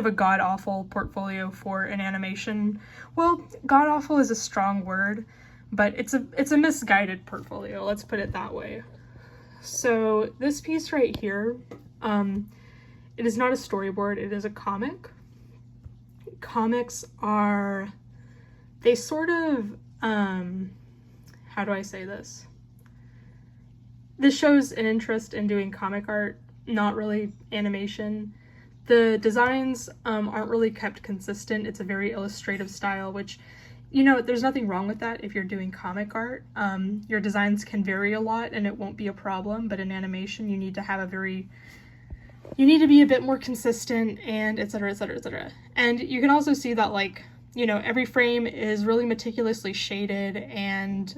A god-awful portfolio for an animation. Well, god-awful is a strong word, but it's a misguided portfolio, let's put it that way. So this piece right here, it is not a storyboard, it is a comic. Comics are, they sort of, how do I say this? This shows an interest in doing comic art, not really animation. The designs aren't really kept consistent. It's a very illustrative style, which, you know, there's nothing wrong with that if you're doing comic art. Your designs can vary a lot and it won't be a problem, but in animation you need to have you need to be a bit more consistent, and etc, etc, etc. And you can also see that, like, you know, every frame is really meticulously shaded, and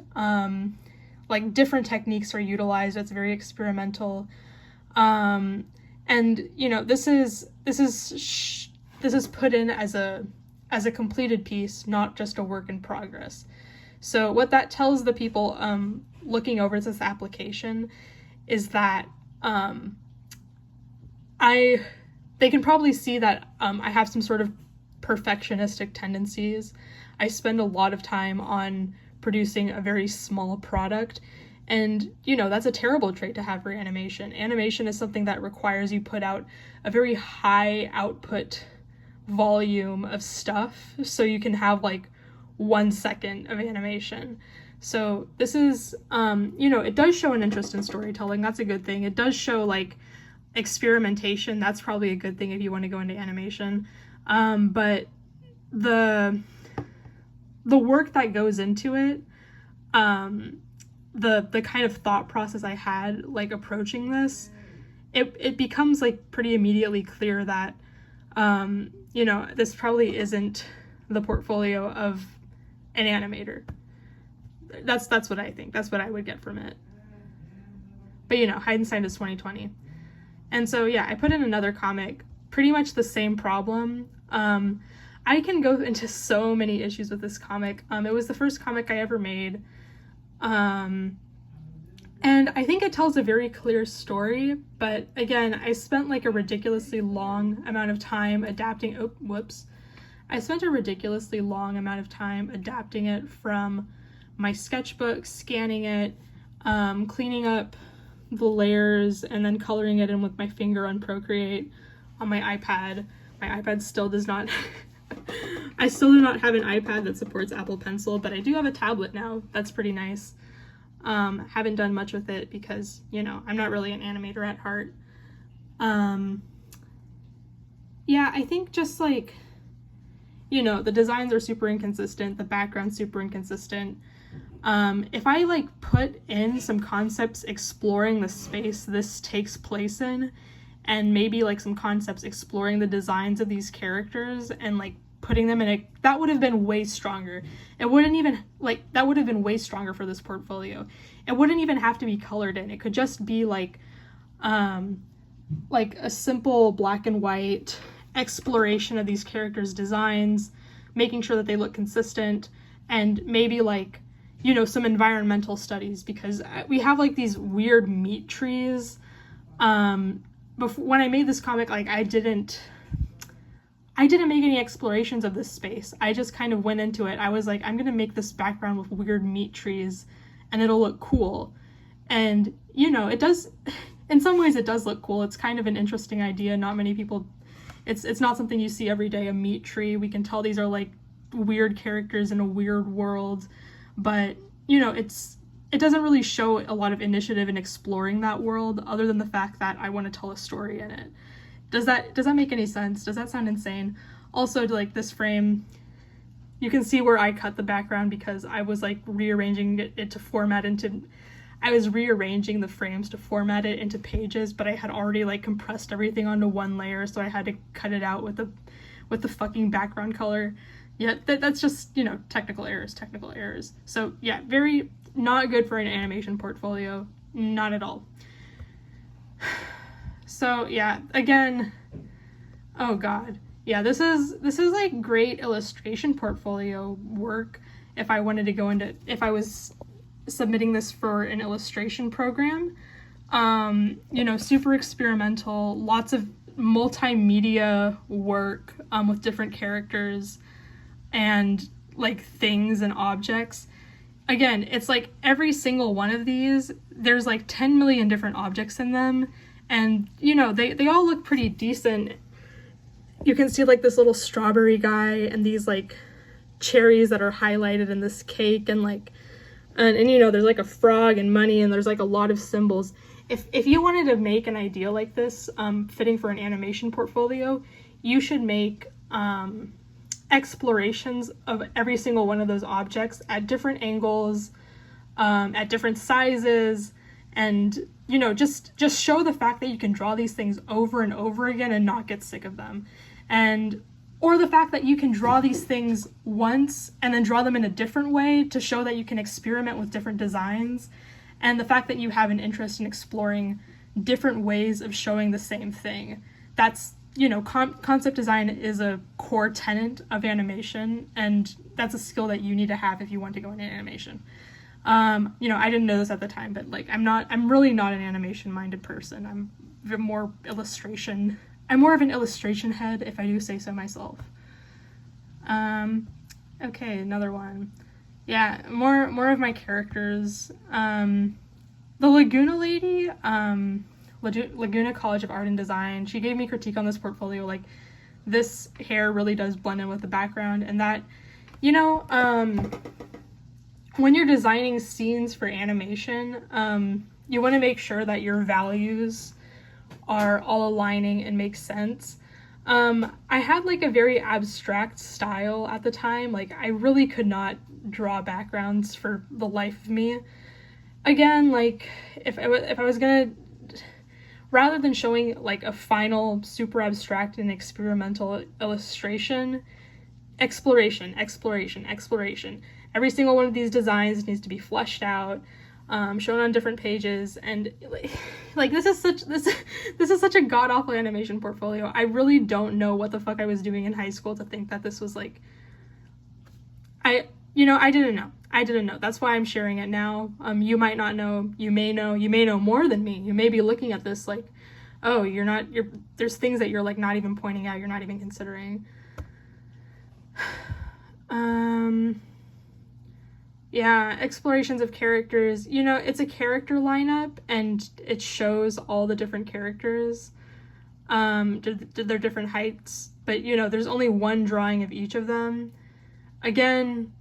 like different techniques are utilized. It's very experimental. And you know, this is put in as a completed piece, not just a work in progress. So what that tells the people looking over this application is that they can probably see that I have some sort of perfectionistic tendencies. I spend a lot of time on producing a very small product, and you know, that's a terrible trait to have for animation. Animation is something that requires you put out a very high output volume of stuff so you can have like 1 second of animation. So this is, you know, it does show an interest in storytelling. That's a good thing. It does show like experimentation. That's probably a good thing if you want to go into animation. But the work that goes into it, the kind of thought process I had like approaching this, it becomes like pretty immediately clear that you know, this probably isn't the portfolio of an animator. That's what I think. That's what I would get from it. But you know, hindsight is 2020. And so yeah, I put in another comic, pretty much the same problem. I can go into so many issues with this comic. It was the first comic I ever made. And I think it tells a very clear story, but again, I spent like a ridiculously long amount of time adapting, I spent a ridiculously long amount of time adapting it from my sketchbook, scanning it, cleaning up the layers, and then coloring it in with my finger on Procreate on my iPad. My iPad still does not, I still do not have an iPad that supports Apple Pencil, but I do have a tablet now. That's pretty nice. Haven't done much with it because, you know, I'm not really an animator at heart. Yeah, I think just like, you know, the designs are super inconsistent, the background's super inconsistent. If I like put in some concepts exploring the space this takes place in, and maybe like some concepts exploring the designs of these characters and like putting them in a, that would have been way stronger. It wouldn't even, like, that would have been way stronger for this portfolio. It wouldn't even have to be colored in. It could just be like a simple black and white exploration of these characters' designs, making sure that they look consistent, and maybe like, you know, some environmental studies, because we have like these weird meat trees. Before, when I made this comic, like I didn't make any explorations of this space. I just kind of went into it. I was like, I'm gonna make this background with weird meat trees and it'll look cool. And, you know, it does, in some ways it does look cool. It's kind of an interesting idea. Not many people, it's not something you see every day, a meat tree. We can tell these are like weird characters in a weird world, but, you know, it doesn't really show a lot of initiative in exploring that world, other than the fact that I want to tell a story in it. Does that make any sense? Does that sound insane? Also, like this frame, you can see where I cut the background because I was like rearranging it to format into, I was rearranging the frames to format it into pages, but I had already like compressed everything onto one layer, so I had to cut it out with the fucking background color. Yeah, that's just, you know, technical errors. So yeah, very not good for an animation portfolio, not at all. So yeah, again, oh god, yeah, this is like great illustration portfolio work if I wanted to go into, if I was submitting this for an illustration program. You know, super experimental, lots of multimedia work with different characters and like things and objects. Again, it's like every single one of these, there's like 10 million different objects in them, and you know, they all look pretty decent. You can see like this little strawberry guy and these like cherries that are highlighted in this cake, and like and you know, there's like a frog and money, and there's like a lot of symbols. If you wanted to make an idea like this fitting for an animation portfolio, you should make explorations of every single one of those objects at different angles, at different sizes, and you know, just show the fact that you can draw these things over and over again and not get sick of them. And or the fact that you can draw these things once and then draw them in a different way to show that you can experiment with different designs, and the fact that you have an interest in exploring different ways of showing the same thing. That's, you know, concept design is a core tenet of animation, and that's a skill that you need to have if you want to go into animation. You know, I didn't know this at the time, but like I'm really not an animation minded person. I'm more of an illustration head, if I do say so myself. Okay, another one. Yeah, more of my characters. The Laguna lady, Laguna College of Art and Design, she gave me critique on this portfolio, like, this hair really does blend in with the background, and that, you know, when you're designing scenes for animation, you want to make sure that your values are all aligning and make sense. I had like a very abstract style at the time. Like, I really could not draw backgrounds for the life of me. Again, like, if I was gonna, rather than showing like a final super abstract and experimental illustration, exploration. Every single one of these designs needs to be fleshed out, shown on different pages, and like this is such a god-awful animation portfolio. I really don't know what the fuck I was doing in high school to think that this was like, I didn't know. That's why I'm sharing it now. You might not know, you may know more than me. You may be looking at this like, oh, there's things that you're like not even pointing out, you're not even considering. Yeah, explorations of characters. You know, it's a character lineup, and it shows all the different characters, their different heights, but you know, there's only one drawing of each of them. Again,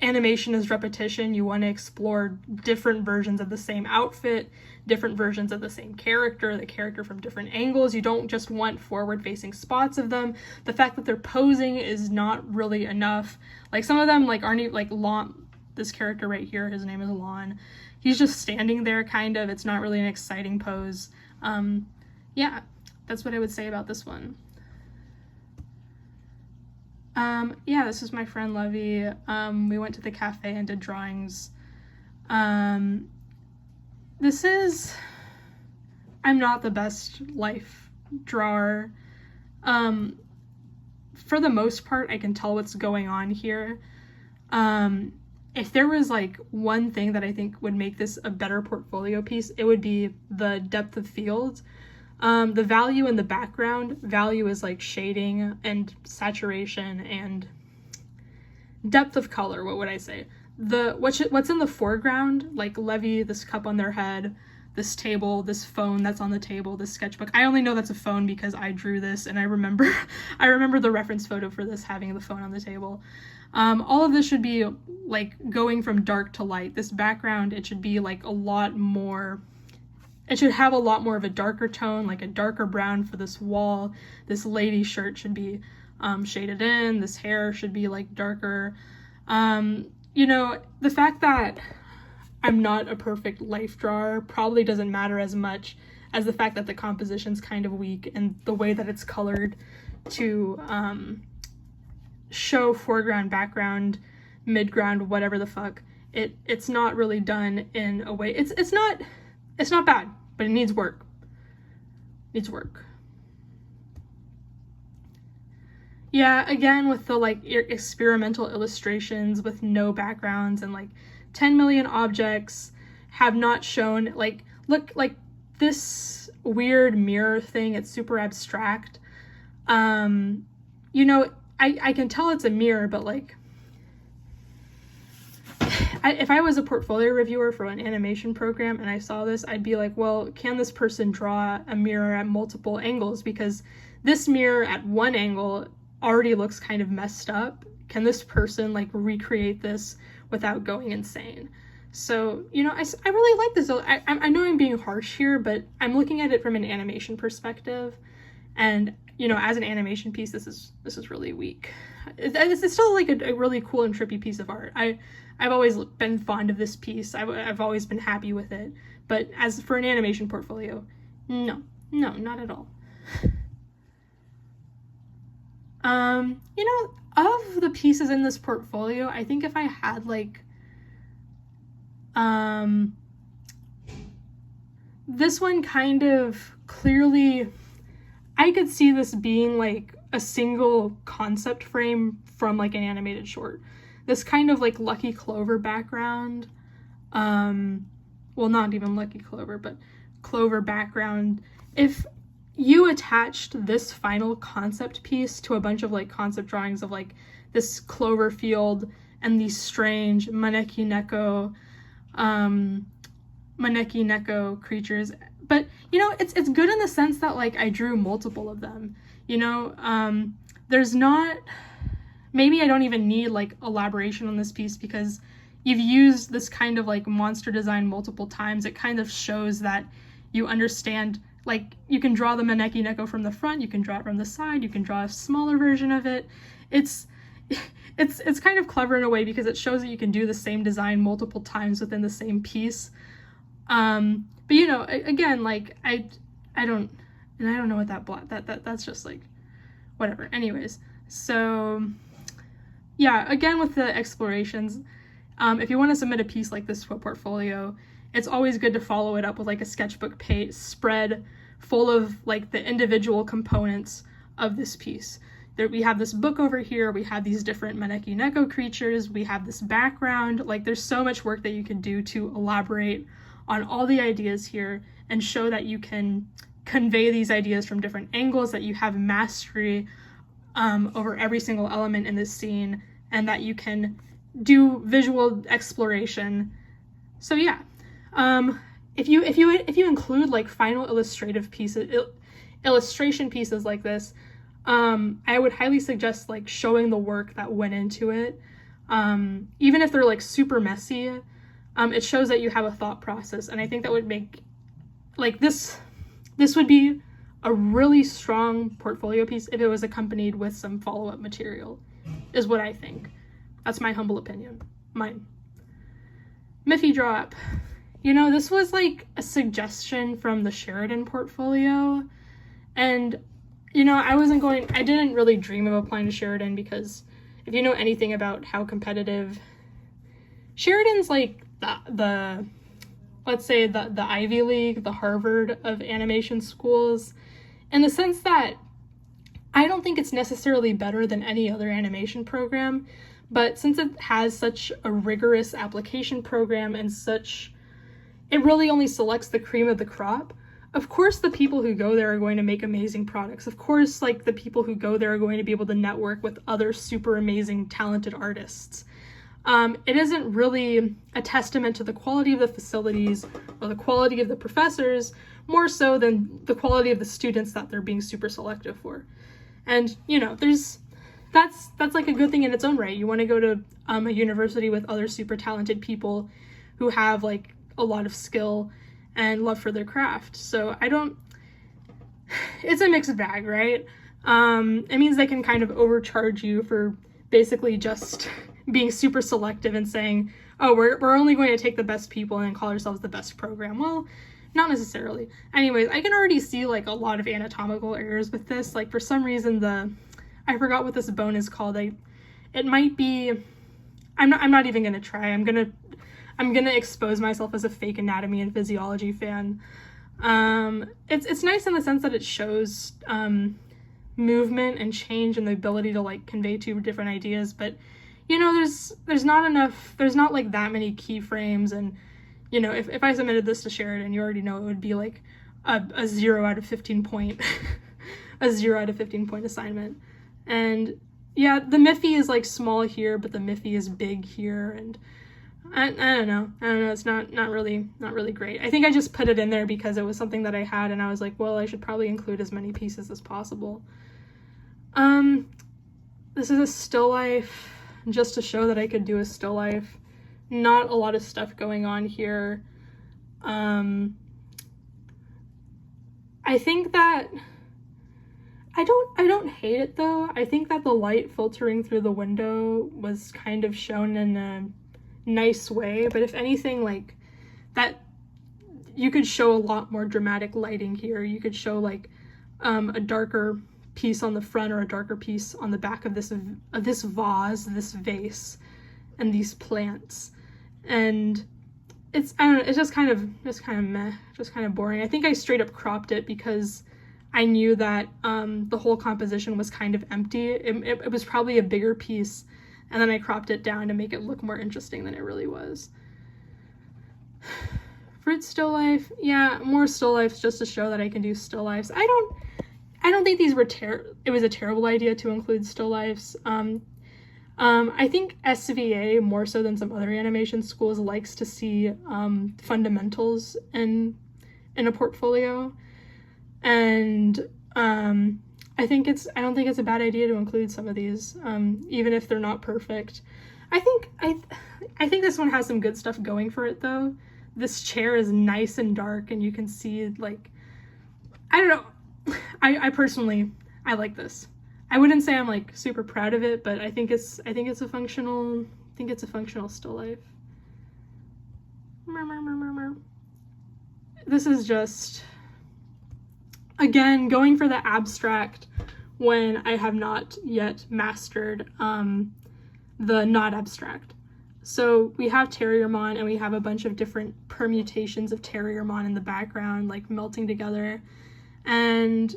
animation is repetition. You want to explore different versions of the same outfit, different versions of the same character, the character from different angles. You don't just want forward-facing spots of them. The fact that they're posing is not really enough. Like, some of them like aren't like Lon. This character right here, his name is Lon. He's just standing there, kind of. It's not really an exciting pose. Yeah, that's what I would say about this one. Yeah, this is my friend Levy. We went to the cafe and did drawings. I'm not the best life drawer. For the most part, I can tell what's going on here. If there was like one thing that I think would make this a better portfolio piece, it would be the depth of field. The value in the background, value is like shading and saturation and depth of color. What would I say? What's in the foreground, like Levy, this cup on their head, this table, this phone that's on the table, this sketchbook. I only know that's a phone because I drew this, and I remember the reference photo for this having the phone on the table. All of this should be like going from dark to light. This background, it should be like it should have a lot more of a darker tone, like a darker brown for this wall. This lady shirt should be shaded in. This hair should be like darker. You know, the fact that I'm not a perfect life drawer probably doesn't matter as much as the fact that the composition's kind of weak, and the way that it's colored to show foreground, background, midground, whatever the fuck. It's not really done in a way. It's not bad, but it needs work. Yeah, again, with the like experimental illustrations with no backgrounds and like 10 million objects have not shown, like, look, like this weird mirror thing. It's super abstract. You know, I can tell it's a mirror, but like, if I was a portfolio reviewer for an animation program and I saw this, I'd be like, well, can this person draw a mirror at multiple angles? Because this mirror at one angle already looks kind of messed up. Can this person like recreate this without going insane? So, you know, I really like this. I know I'm being harsh here, but I'm looking at it from an animation perspective. And, you know, as an animation piece, this is really weak. It's still like a really cool and trippy piece of art. I've always been fond of this piece. I've always been happy with it. But as for an animation portfolio, no, not at all. You know, of the pieces in this portfolio, I think if I had like, this one kind of clearly, I could see this being like a single concept frame from like an animated short. This kind of like Lucky Clover background, well, not even Lucky Clover, but Clover background. If you attached this final concept piece to a bunch of like concept drawings of like this clover field and these strange maneki neko creatures, but you know, it's good in the sense that like I drew multiple of them, you know. There's not, maybe I don't even need like elaboration on this piece because you've used this kind of like monster design multiple times. It kind of shows that you understand, like you can draw the maneki neko from the front, you can draw it from the side, you can draw a smaller version of it. It's kind of clever in a way because it shows that you can do the same design multiple times within the same piece. But you know, again, like I don't know what that's just like whatever. Anyways, so yeah, again with the explorations, if you want to submit a piece like this to a portfolio, it's always good to follow it up with like a sketchbook page spread full of like the individual components of this piece. There, we have this book over here, we have these different maneki neko creatures, we have this background. Like there's so much work that you can do to elaborate on all the ideas here and show that you can convey these ideas from different angles, that you have mastery over every single element in this scene, and that you can do visual exploration. So yeah, if you include like final illustrative pieces, illustration pieces like this, I would highly suggest like showing the work that went into it. Even if they're like super messy, it shows that you have a thought process, and I think that would make like this would be a really strong portfolio piece if it was accompanied with some follow-up material, is what I think. That's my humble opinion. Mine. Miffy drop. You know, this was like a suggestion from the Sheridan portfolio, and you know, I didn't really dream of applying to Sheridan because if you know anything about how competitive Sheridan's like the let's say the Ivy League, the Harvard of animation schools, in the sense that I don't think it's necessarily better than any other animation program, but since it has such a rigorous application program and it really only selects the cream of the crop. Of course, the people who go there are going to make amazing products. Of course, like the people who go there are going to be able to network with other super amazing, talented artists. It isn't really a testament to the quality of the facilities or the quality of the professors, more so than the quality of the students that they're being super selective for. And, you know, that's like a good thing in its own right. You want to go to a university with other super talented people who have like a lot of skill and love for their craft. So it's a mixed bag, right? It means they can kind of overcharge you for basically just being super selective and saying, oh, we're only going to take the best people and call ourselves the best program. Well, not necessarily. Anyways, I can already see like a lot of anatomical errors with this. Like for some reason I forgot what this bone is called. It might be, I'm not even gonna try. I'm gonna expose myself as a fake anatomy and physiology fan. It's nice in the sense that it shows movement and change and the ability to like convey two different ideas, but you know, there's not like that many keyframes, and you know, if I submitted this to Sheridan, you already know it would be like a 0 out of 15 point a 0 out of 15 point assignment. And yeah, the Miffy is like small here, but the Miffy is big here, and I don't know. It's not really great. I think I just put it in there because it was something that I had, and I was like, well, I should probably include as many pieces as possible. This is a still life, just to show that I could do a still life. Not a lot of stuff going on here. I think that I don't hate it though. I think that the light filtering through the window was kind of shown in a nice way, but if anything, like that, you could show a lot more dramatic lighting here. You could show like a darker piece on the front or a darker piece on the back of this vase, this vase, and these plants. And it's, I don't know, it's just kind of meh, just kind of boring. I think I straight up cropped it because I knew that the whole composition was kind of empty. It was probably a bigger piece, and then I cropped it down to make it look more interesting than it really was. Fruit still life, yeah, more still lifes just to show that I can do still lifes. I don't think these were it was a terrible idea to include still lifes. I think SVA, more so than some other animation schools, likes to see fundamentals in a portfolio. And I don't think it's a bad idea to include some of these, even if they're not perfect. I think this one has some good stuff going for it though. This chair is nice and dark, and you can see, like, I don't know. I personally, I like this. I wouldn't say I'm like super proud of it, but I think it's a functional still life. This is just, again, going for the abstract when I have not yet mastered the not abstract. So we have Terriermon, and we have a bunch of different permutations of Terriermon in the background, like melting together. And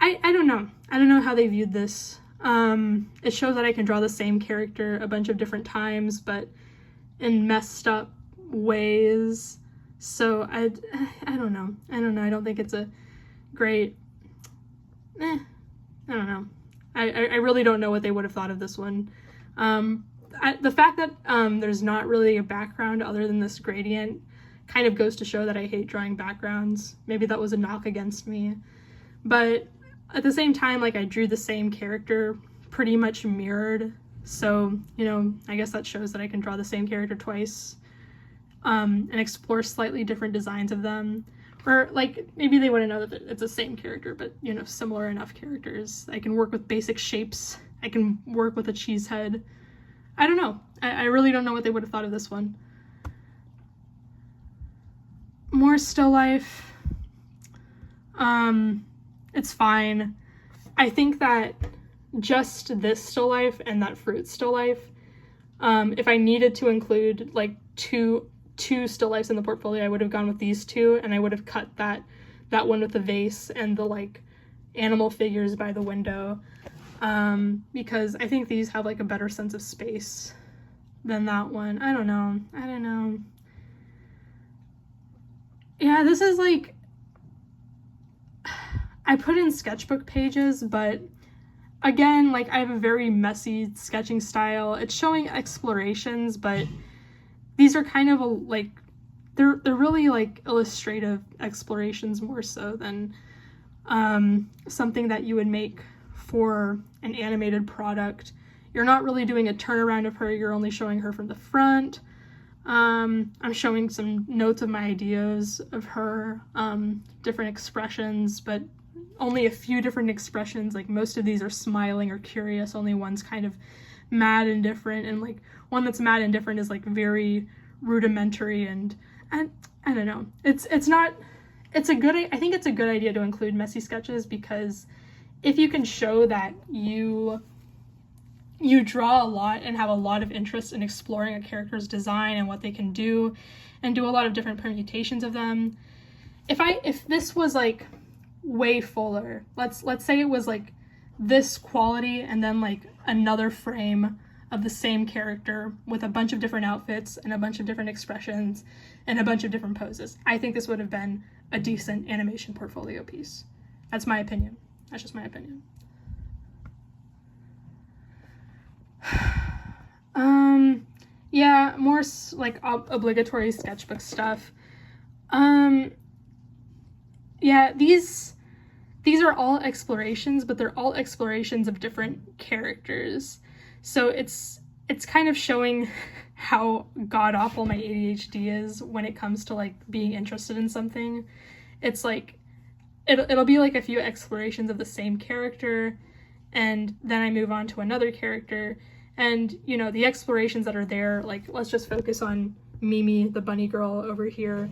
I don't know. I don't know how they viewed this. It shows that I can draw the same character a bunch of different times, but in messed up ways. So I don't know. I don't think it's a great, I don't know. I really don't know what they would have thought of this one. The fact that there's not really a background other than this gradient kind of goes to show that I hate drawing backgrounds. Maybe that was a knock against me. But at the same time, like, I drew the same character pretty much mirrored. So, you know, I guess that shows that I can draw the same character twice and explore slightly different designs of them. Or, like, maybe they wouldn't know that it's the same character, but, you know, similar enough characters. I can work with basic shapes. I can work with a cheese head. I don't know. I really don't know what they would have thought of this one. More still life. It's fine. I think that just this still life and that fruit still life, if I needed to include like two still lifes in the portfolio, I would have gone with these two, and I would have cut that one with the vase and the like animal figures by the window, because I think these have like a better sense of space than that one. I don't know. Yeah, this is like, I put in sketchbook pages, but again, like, I have a very messy sketching style. It's showing explorations, but these are kind of like, they're really like illustrative explorations more so than something that you would make for an animated product. You're not really doing a turnaround of her, you're only showing her from the front. I'm showing some notes of my ideas of her, different expressions, but only a few different expressions. Like, most of these are smiling or curious, only one's kind of mad and different, and like one that's mad and different is like very rudimentary, and I don't know. I think it's a good idea to include messy sketches, because if you can show that you draw a lot and have a lot of interest in exploring a character's design and what they can do, and do a lot of different permutations of them. If this was like way fuller, let's say it was like this quality and then like another frame of the same character with a bunch of different outfits and a bunch of different expressions and a bunch of different poses, I think this would have been a decent animation portfolio piece. That's my opinion. That's just my opinion. Yeah, more like obligatory sketchbook stuff. Yeah, these are all explorations, but they're all explorations of different characters. So it's kind of showing how god-awful my ADHD is when it comes to like being interested in something. It's like it'll be like a few explorations of the same character, and then I move on to another character. And, you know, the explorations that are there, like, let's just focus on Mimi, the bunny girl over here.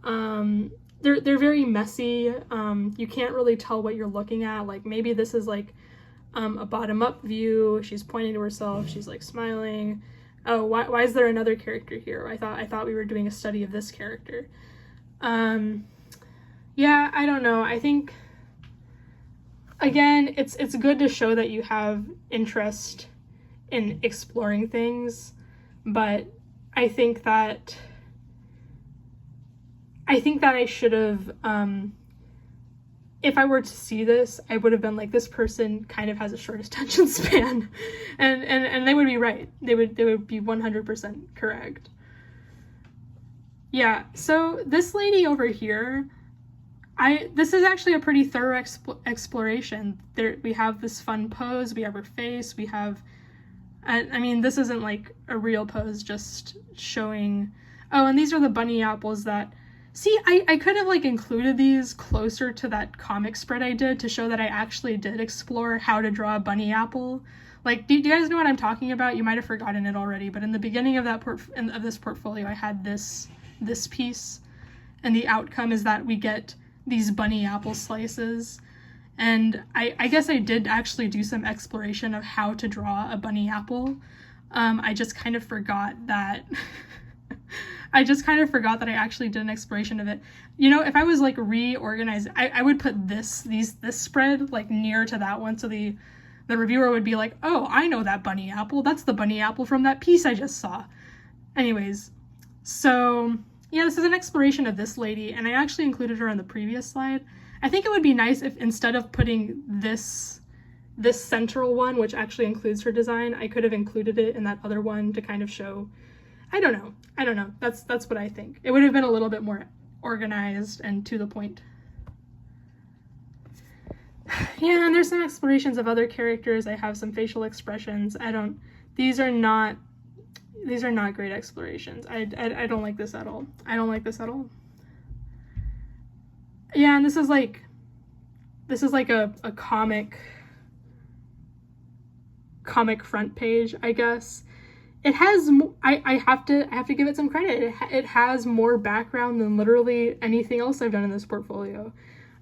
They're very messy. You can't really tell what you're looking at. Like, maybe this is like a bottom-up view. She's pointing to herself. She's like smiling. Oh, why is there another character here? I thought we were doing a study of this character. Yeah, I don't know. I think, again, it's good to show that you have interest in exploring things, but I think that I should have, if I were to see this, I would have been like, this person kind of has a short attention span, and they would be right. They would be 100% correct. Yeah, so this lady over here, this is actually a pretty thorough exploration. We have this fun pose, we have her face, we have, I mean, this isn't like a real pose, just showing, oh, and these are the bunny apples that, see, I could have like included these closer to that comic spread I did to show that I actually did explore how to draw a bunny apple. Like, do you guys know what I'm talking about? You might have forgotten it already, but in the beginning of this portfolio, I had this piece, and the outcome is that we get these bunny apple slices. And I guess I did actually do some exploration of how to draw a bunny apple. I just kind of forgot that I actually did an exploration of it. You know, if I was like reorganized, I would put this spread like near to that one, so the reviewer would be like, oh, I know that bunny apple. That's the bunny apple from that piece I just saw. Anyways, so yeah, this is an exploration of this lady, and I actually included her on the previous slide. I think it would be nice if instead of putting this central one, which actually includes her design, I could have included it in that other one to kind of show, I don't know. That's what I think. It would have been a little bit more organized and to the point. Yeah, and there's some explorations of other characters. I have some facial expressions. These are not great explorations. I don't like this at all. I don't like this at all. Yeah, and this is like a comic front page, I guess. It has, I have to give it some credit. It has more background than literally anything else I've done in this portfolio.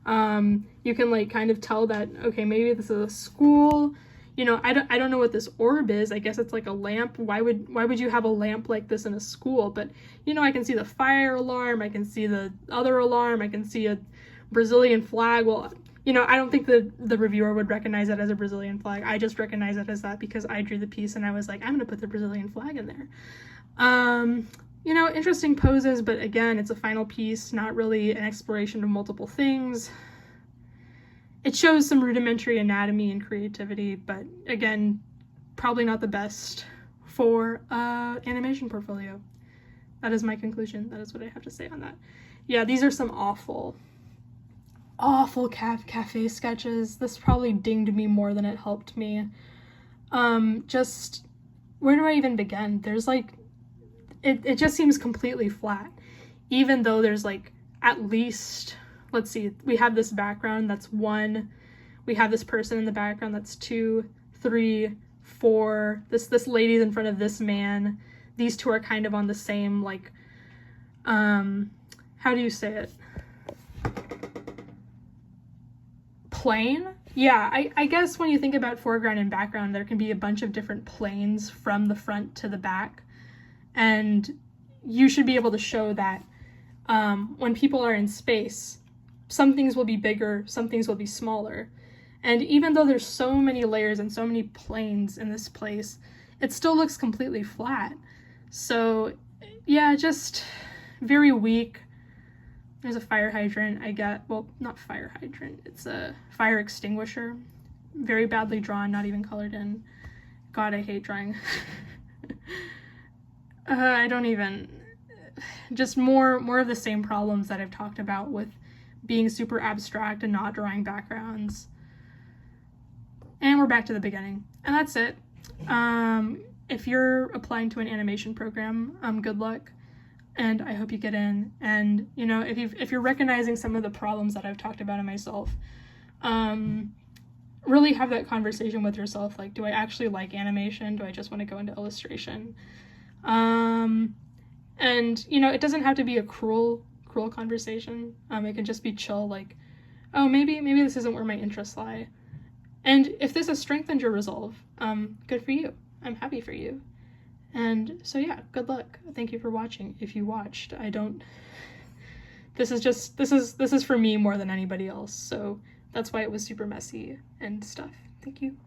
You can like kind of tell that, okay, maybe this is a school. You know, I don't know what this orb is. I guess it's like a lamp. Why would you have a lamp like this in a school? But, you know, I can see the fire alarm. I can see the other alarm. I can see a Brazilian flag. Well, you know, I don't think the reviewer would recognize that as a Brazilian flag. I just recognize it as that because I drew the piece and I was like, I'm going to put the Brazilian flag in there. You know, interesting poses, but again, it's a final piece, not really an exploration of multiple things. It shows some rudimentary anatomy and creativity, but again, probably not the best for animation portfolio. That is my conclusion. That is what I have to say on that. Yeah, these are some awful cafe sketches. This probably dinged me more than it helped me. Just, where do I even begin? There's like, it just seems completely flat, even though there's like at least, let's see, we have this background, that's 1. We have this person in the background, that's 2, 3, 4. This lady's in front of this man. These two are kind of on the same, like, how do you say it? Plane? Yeah, I guess when you think about foreground and background, there can be a bunch of different planes from the front to the back. And you should be able to show that when people are in space, some things will be bigger, some things will be smaller. And even though there's so many layers and so many planes in this place, it still looks completely flat. So yeah, just very weak. there's a fire hydrant. Well, not fire hydrant, it's a fire extinguisher. Very badly drawn, not even colored in. God, I hate drawing. I don't even, just more of the same problems that I've talked about with being super abstract and not drawing backgrounds. And we're back to the beginning. And that's it. If you're applying to an animation program, good luck. And I hope you get in. And, you know, if you're recognizing some of the problems that I've talked about in myself, really have that conversation with yourself. Like, do I actually like animation? Do I just want to go into illustration? And, you know, it doesn't have to be a cruel conversation. It can just be chill, like, oh, maybe this isn't where my interests lie. And if this has strengthened your resolve, good for you. I'm happy for you. And so yeah, good luck. Thank you for watching. If you watched, this is for me more than anybody else. So that's why it was super messy and stuff. Thank you.